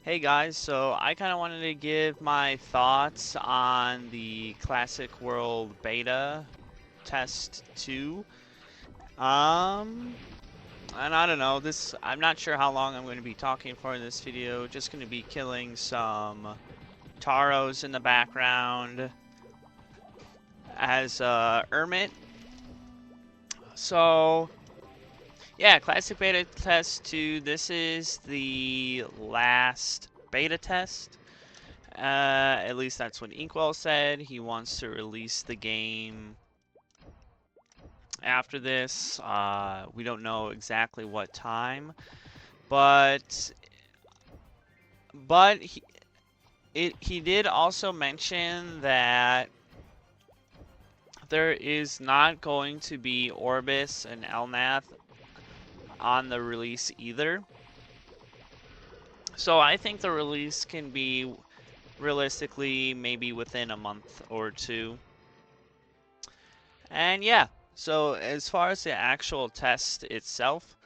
Hey guys, so I kind of wanted to give my thoughts on the Classic World Beta Test 2. Um, and I don't know, I'm not sure how long I'm going to be talking for in this video. Just going to be killing some Taros in the background as Hermit. So, yeah, Classic Beta Test 2, this is the last beta test. At least that's what Inkwell said. He wants to release the game after this. We don't know exactly what time, but but he did also mention that there is not going to be Orbis and Elnath on the release either. So I think the release can be realistically maybe within a month or two. And yeah, so as far as the actual test itself,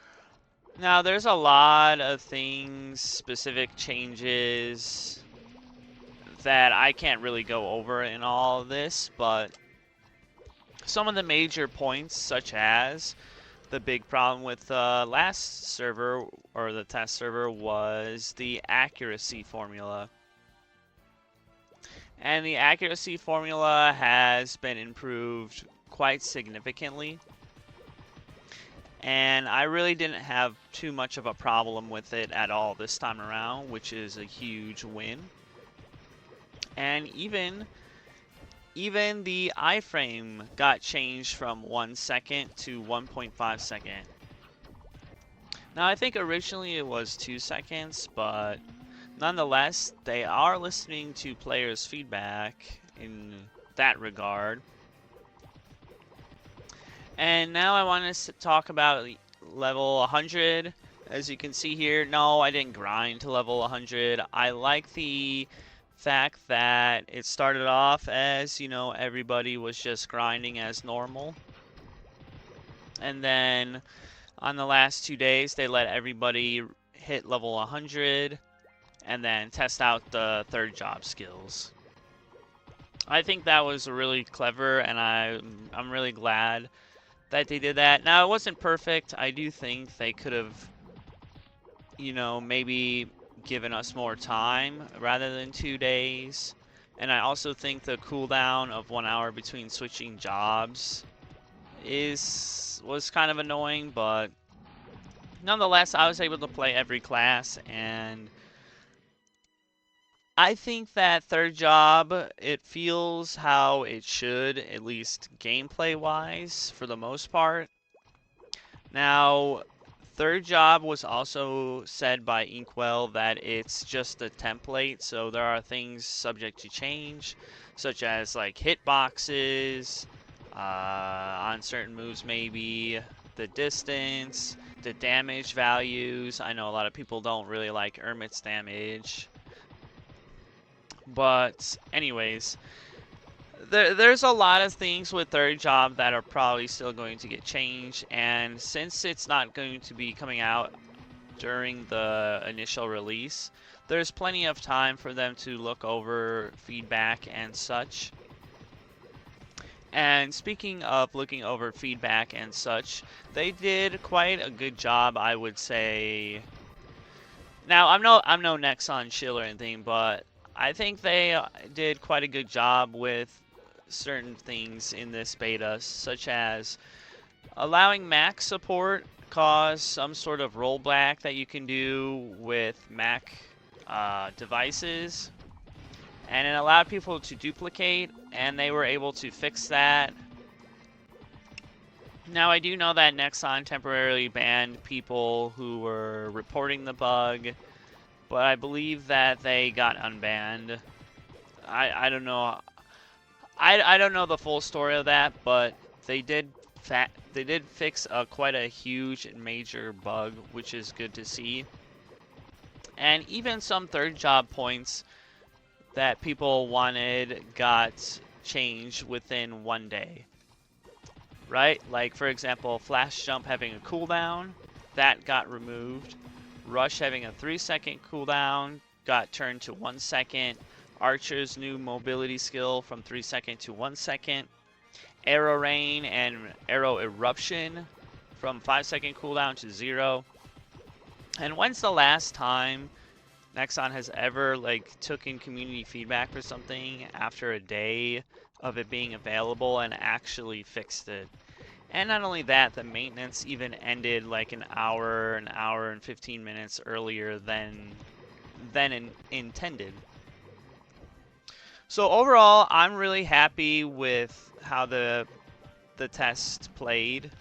now there's a lot of things, specific changes that I can't really go over in all of this, but some of the major points, such as the big problem with the last server, or the test server, was the accuracy formula. And the accuracy formula has been improved quite significantly. And I really didn't have too much of a problem with it at all this time around, which is a huge win. And even the iframe got changed from 1 second to 1.5 second. Now I think originally it was 2 seconds, but nonetheless, they are listening to players' feedback in that regard. And now I want to talk about level 100. As you can see here, no, I didn't grind to level 100. I like the fact that it started off as, you know, everybody was just grinding as normal. And then on the last 2 days, they let everybody hit level 100 and then test out the third job skills. I think that was really clever, and I'm really glad that they did that. Now, it wasn't perfect. I do think they could have, you know, maybe given us more time rather than 2 days. And I also think the cooldown of 1 hour between switching jobs was kind of annoying, but nonetheless, I was able to play every class, and I think that third job, it feels how it should, at least gameplay-wise, for the most part. Now, third job was also said by Inkwell that it's just a template, so there are things subject to change, such as like hitboxes, on certain moves maybe, the distance, the damage values. I know a lot of people don't really like Hermit's damage. But anyways, there's a lot of things with third job that are probably still going to get changed, and since it's not going to be coming out during the initial release, there's plenty of time for them to look over feedback and such. And speaking of looking over feedback and such, they did quite a good job, I would say. Now, I'm no Nexon shill or anything, but I think they did quite a good job with certain things in this beta, such as allowing Mac support cause some sort of rollback that you can do with Mac devices, and it allowed people to duplicate, and they were able to fix that. Now, I do know that Nexon temporarily banned people who were reporting the bug, but I believe that they got unbanned. I don't know. I don't know the full story of that, but they did fix quite a huge and major bug, which is good to see. And even some third job points that people wanted got changed within 1 day. Right? Like, for example, flash jump having a cooldown, that got removed. Rush having a 3-second cooldown got turned to 1 second. Archer's new mobility skill from 3 second to 1 second. Arrow Rain and Arrow Eruption from 5-second cooldown to 0. And when's the last time Nexon has ever took in community feedback for something after a day of it being available and actually fixed it? And not only that, the maintenance even ended like an hour and 15 minutes earlier than intended. So overall, I'm really happy with how the test played.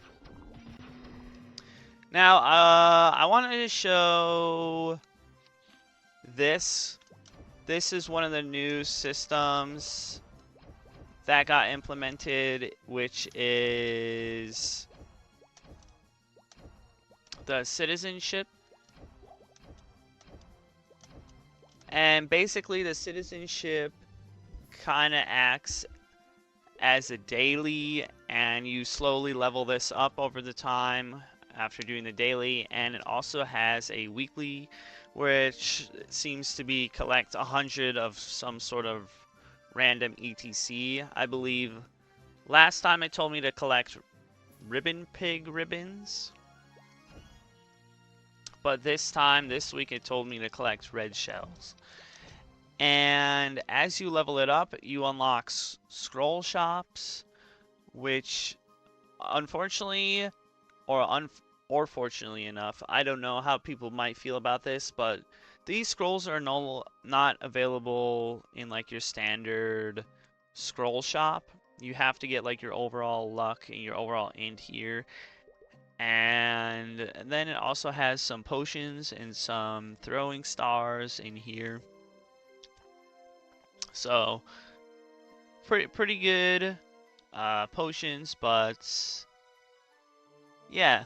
Now, I wanted to show this. This is one of the new systems that got implemented, which is the Citizenship. And basically the Citizenship kind of acts as a daily, and you slowly level this up over the time after doing the daily. And it also has a weekly, which seems to be collect 100 of some sort of random ETC. I believe last time it told me to collect ribbon pig ribbons, but this week it told me to collect red shells. And as you level it up, you unlock scroll shops, which unfortunately, or fortunately enough, I don't know how people might feel about this, but these scrolls are not available in like your standard scroll shop. You have to get like your overall luck and your overall int here. And then it also has some potions and some throwing stars in here. So pretty good potions, but yeah,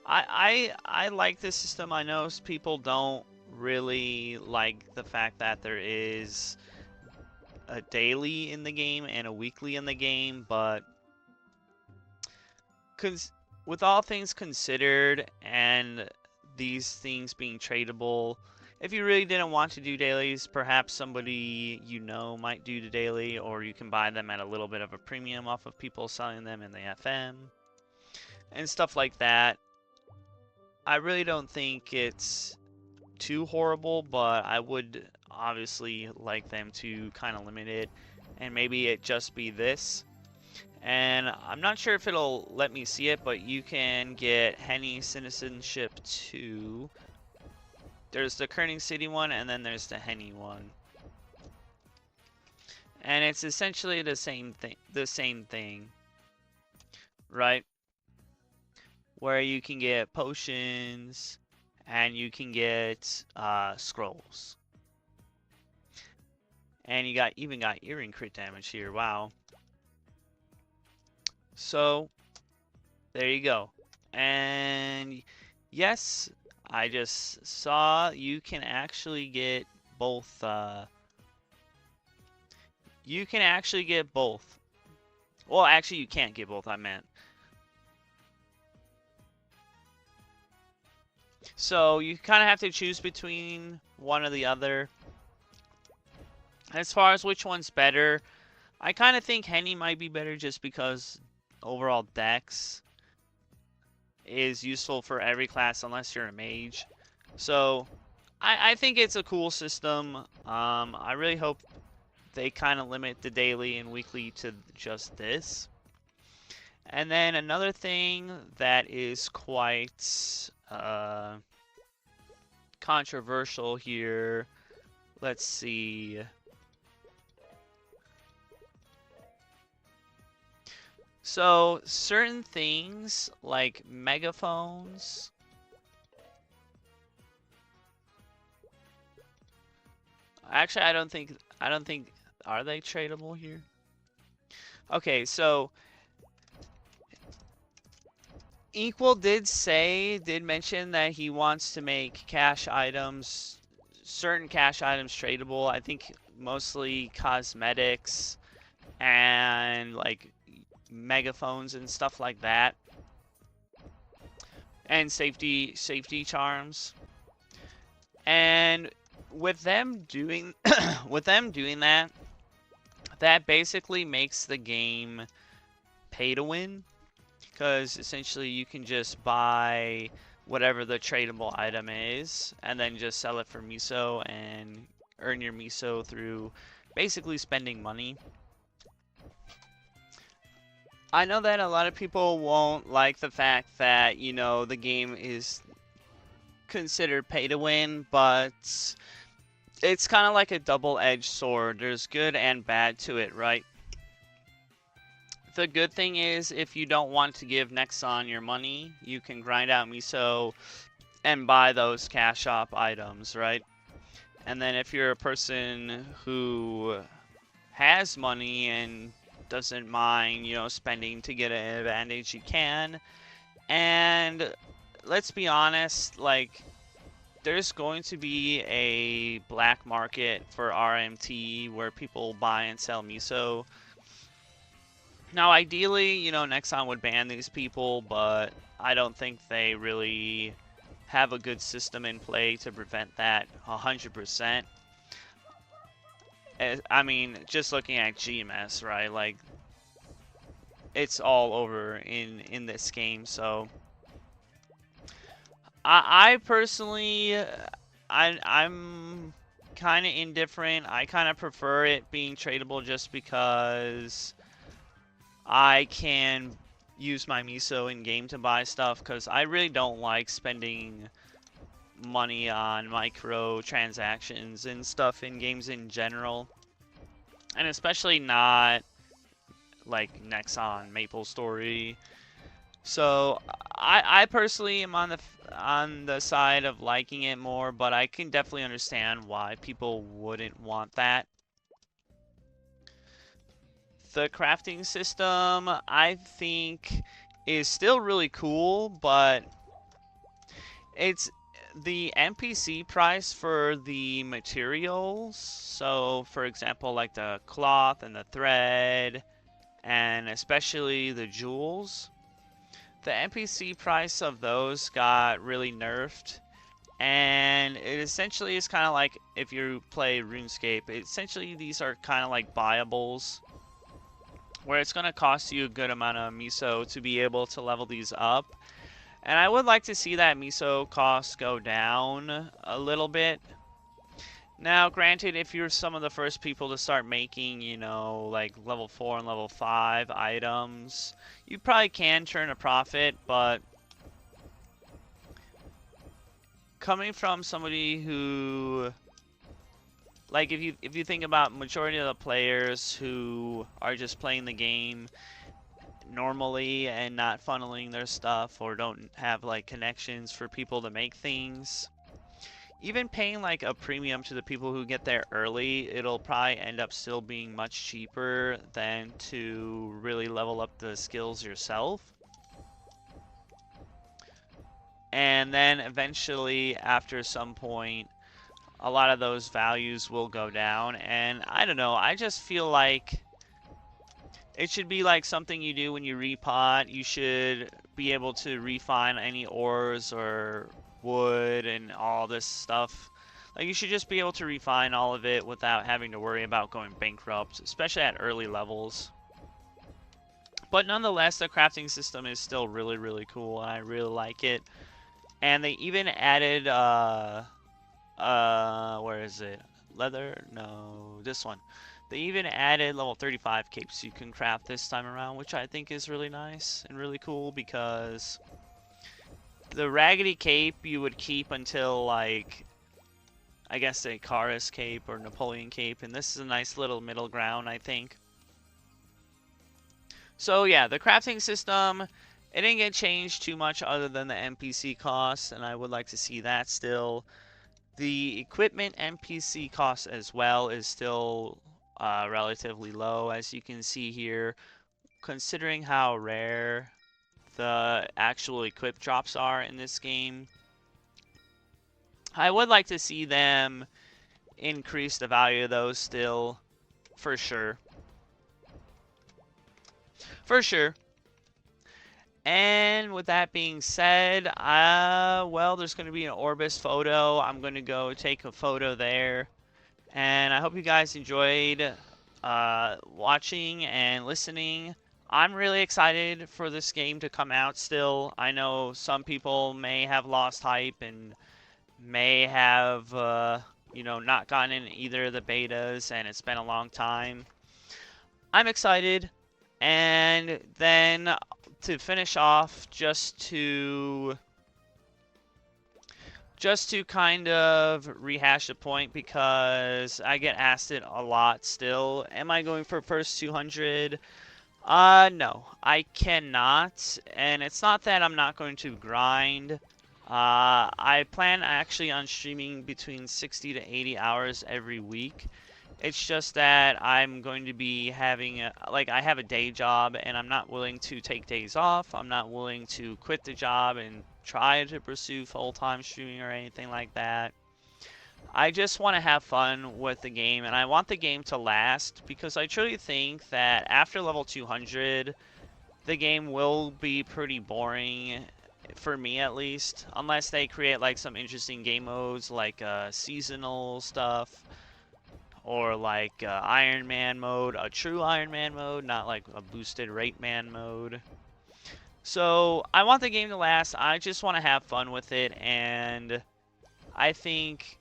I like this system. I know people don't really like the fact that there is a daily in the game and a weekly in the game, but with all things considered and these things being tradable, if you really didn't want to do dailies, perhaps somebody you know might do the daily, or you can buy them at a little bit of a premium off of people selling them in the FM and stuff like that. I really don't think it's too horrible, but I would obviously like them to kind of limit it, and maybe it just be this. And I'm not sure if it'll let me see it, but you can get Henny Citizenship 2. There's the Kerning City one, and then there's the Henny one. And it's essentially the same thing, right? Where you can get potions and you can get scrolls. And you even got earring crit damage here. Wow. So there you go. And yes, I just saw you can actually get both. You can actually get both. Well, actually, you can't get both, I meant. So you kind of have to choose between one or the other. As far as which one's better, I kind of think Henny might be better just because overall dex is useful for every class unless you're a mage. So I think it's a cool system. I really hope they kind of limit the daily and weekly to just this. And then another thing that is quite controversial here. Let's see. So certain things like megaphones. Actually, I don't think are they tradable here? Okay, so Equal did mention that he wants to make certain cash items tradable. I think mostly cosmetics and like megaphones and stuff like that, and safety charms. And with them doing with them doing that, that basically makes the game pay to win, because essentially you can just buy whatever the tradable item is and then just sell it for miso and earn your miso through basically spending money. I know that a lot of people won't like the fact that, you know, the game is considered pay to win, but it's kind of like a double-edged sword. There's good and bad to it, right? The good thing is, if you don't want to give Nexon your money, you can grind out miso and buy those cash shop items, right? And then if you're a person who has money and doesn't mind, you know, spending to get an advantage, you can. And let's be honest, like, there's going to be a black market for RMT where people buy and sell miso. Now, ideally, you know, Nexon would ban these people, but I don't think they really have a good system in play to prevent that 100%. I mean, just looking at GMS, right? Like, it's all over in this game. So, I personally, I'm kind of indifferent. I kind of prefer it being tradable just because I can use my miso in game to buy stuff, because I really don't like spending money on micro transactions and stuff in games in general, and especially not like Nexon, maplestory. So I personally am on the side of liking it more, but I can definitely understand why people wouldn't want that. The crafting system, I think, is still really cool, but it's the NPC price for the materials. So, for example, like the cloth and the thread, and especially the jewels. The NPC price of those got really nerfed. And it essentially is kind of like if you play RuneScape. Essentially, these are kind of like buyables, where it's going to cost you a good amount of miso to be able to level these up. And I would like to see that miso cost go down a little bit. Now, granted, if you're some of the first people to start making, you know, like level 4 and level 5 items, you probably can turn a profit, but coming from somebody who, like, if you think about majority of the players who are just playing the game normally and not funneling their stuff, or don't have like connections for people to make things, even paying like a premium to the people who get there early, it'll probably end up still being much cheaper than to really level up the skills yourself. And then eventually, after some point, a lot of those values will go down. And I don't know, I just feel like it should be like something you do when you repot. You should be able to refine any ores or wood and all this stuff. Like, you should just be able to refine all of it without having to worry about going bankrupt, especially at early levels. But nonetheless, the crafting system is still really, really cool, and I really like it. And they even added, where is it? Leather? No, this one. They even added level 35 capes you can craft this time around, which I think is really nice and really cool, because the Raggedy Cape you would keep until, like, I guess a Karis Cape or Napoleon Cape, and this is a nice little middle ground, I think. So yeah, the crafting system, it didn't get changed too much other than the NPC costs, and I would like to see that still. The equipment NPC cost as well is still relatively low, as you can see here, considering how rare the actual equip drops are in this game. I would like to see them increase the value of those still, for sure. For sure. And with that being said, well, there's going to be an Orbis photo. I'm going to go take a photo there. And I hope you guys enjoyed watching and listening. I'm really excited for this game to come out still. I know some people may have lost hype and may have, not gotten in either of the betas, and it's been a long time. I'm excited. And then to finish off, just to kind of rehash the point, because I get asked it a lot still. Am I going for first 200? No, I cannot. And it's not that I'm not going to grind. I plan actually on streaming between 60 to 80 hours every week. It's just that I'm going to be having, I have a day job and I'm not willing to take days off. I'm not willing to quit the job and try to pursue full-time streaming or anything like that. I just want to have fun with the game, and I want the game to last, because I truly think that after level 200, the game will be pretty boring, for me at least, unless they create like some interesting game modes like seasonal stuff, or like Iron Man mode, a true Iron Man mode, not like a boosted Rate Man mode. So I want the game to last. I just want to have fun with it, and I think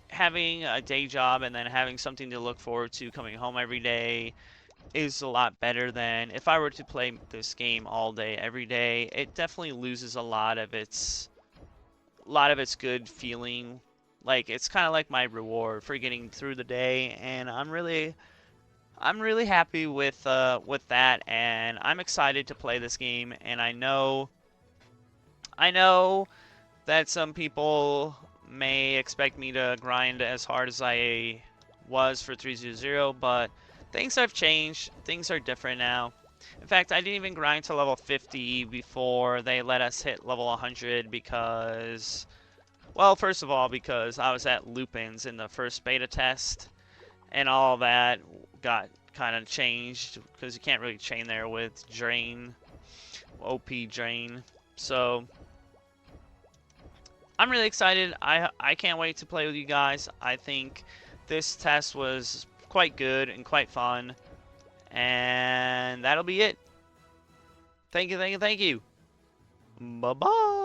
having a day job and then having something to look forward to coming home every day is a lot better than if I were to play this game all day every day. It definitely loses a lot of its good feeling. Like, it's kind of like my reward for getting through the day, and I'm really happy with that, and I'm excited to play this game. And I know that some people may expect me to grind as hard as I was for 3.0, but things have changed. Things are different now. In fact, I didn't even grind to level 50 before they let us hit level 100 because, well, first of all, because I was at Lupin's in the first beta test, and all that got kind of changed because you can't really chain there with Drain, OP Drain. So I'm really excited. I can't wait to play with you guys. I think this test was quite good and quite fun. And that'll be it. Thank you, thank you, thank you. Bye-bye.